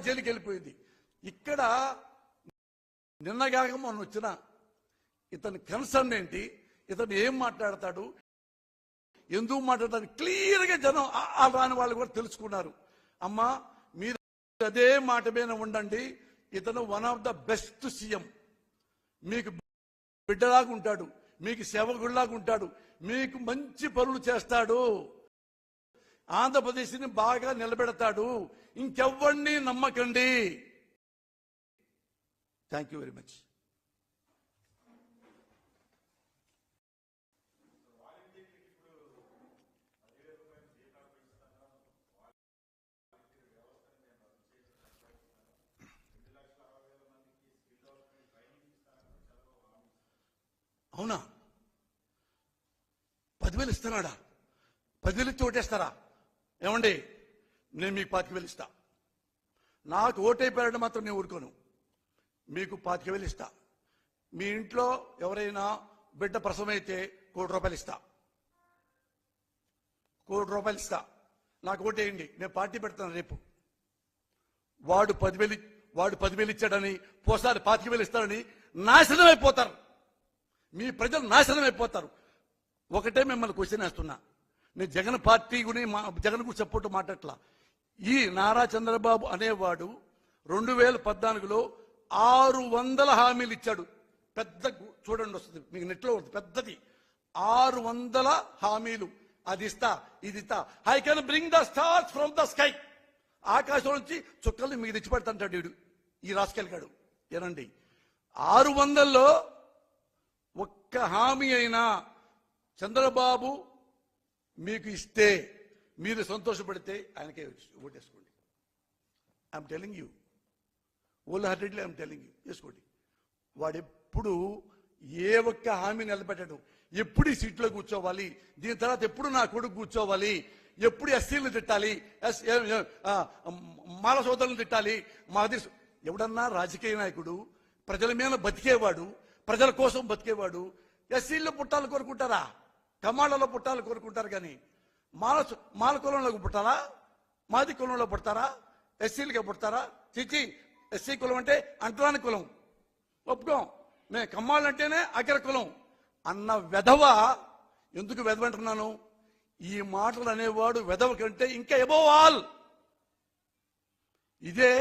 జైలుకి వెళ్ళిపోయింది. ఇక్కడ నిన్నగాక మొన్న వచ్చిన ఇతని కన్సర్న్ ఏంటి, ఇతను ఏం మాట్లాడతాడు, ఎందుకు మాట్లాడతాడు క్లియర్గా జనం రాని వాళ్ళు కూడా తెలుసుకున్నారు. అమ్మా మీరు అదే మాట మీద ఉండండి. ఇతను one of the best CM. మీకు బిడ్డలాగా ఉంటాడు, మీకు సేవకుడిలాగా ఉంటాడు, మీకు మంచి పనులు చేస్తాడు, ఆంధ్రప్రదేశ్ని బాగా నిలబెడతాడు. ఇంకెవ్వరిని నమ్మకండి. Thank you very much. అవునా? 10,000 ఇస్తున్నాడా? 10,000 ఇచ్చి ఓటేస్తారా? ఏమండి, నేను మీకు 25,000 ఇస్తా. నాకు ఓటైపోయాడు మాత్రం నేను ఊరుకోను. మీకు 25,000 ఇస్తా. మీ ఇంట్లో ఎవరైనా బిడ్డ ప్రసవమైతే ₹1,00,00,000 ఇస్తా. ₹1,00,00,000 ఇస్తా. నాకు ఓటేయండి, నేను పార్టీ పెడతాను రేపు. వాడు 10,000 ఇచ్చాడని, పోసారి 25,000 ఇస్తాడని నాశనం అయిపోతారు. మీ ప్రజలు నాశనం అయిపోతారు. ఒకటే మిమ్మల్ని క్వశ్చన్ వేస్తున్నా. నేను జగన్ పార్టీ గురించి జగన్ కు సపోర్ట్ మాట్లాడట్లా. ఈ నారా చంద్రబాబు అనేవాడు 2014లో 600 హామీలు ఇచ్చాడు. పెద్ద చూడండి, వస్తుంది మీకు నెట్లో ఉంటుంది, పెద్దది 600 హామీలు. అది ఇస్తా, ఇది ఇస్తా. I can bring the stars from the sky. ఆకాశం నుంచి చుక్కల్ని మీకు తెచ్చిపెడతాంటాడు వీడు, ఈ రాసుకెళ్ళాడు. ఏనండి, 600లో ఒక్క హామీ అయినా చంద్రబాబు మీకు ఇస్తే మీరు సంతోషపడితే ఆయనకే ఓటేసుకోండి. I'm telling you, wholeheartedly I'm telling you, చేసుకోండి. వాడెప్పుడు ఏ ఒక్క హామీ నిలబెట్టాడు. ఎప్పుడు ఈ సీట్లో కూర్చోవాలి, దీని తర్వాత ఎప్పుడు నా కొడుకు కూర్చోవాలి, ఎప్పుడు ఎస్సీలను తిట్టాలి, మాల సోదరులను తిట్టాలి. మాది ఎవడన్నా రాజకీయ నాయకుడు ప్రజల మీద బతికేవాడు, ప్రజల కోసం బతికేవాడు ఎస్సీల్లో పుట్టాలు కోరుకుంటారా? కమాండలో పుట్టాలు కోరుకుంటారు. కానీ మాల కులంలోకి పుట్టాలా, మాది కులంలో పుడతారా, ఎస్సీలుగా పుడతారా? చిచి, ఎస్సీ కులం అంటే అంటరాని కులం, ఒప్పుకోం. మేము కమ్మాళ్ళు అంటేనే అగ్ర కులం అన్న వెధవ. ఎందుకు వెధవ అంటున్నాను? ఈ మాటలు అనేవాడు వెధవ కంటే ఇంకా ఎబోవ్ ఆల్. ఇదే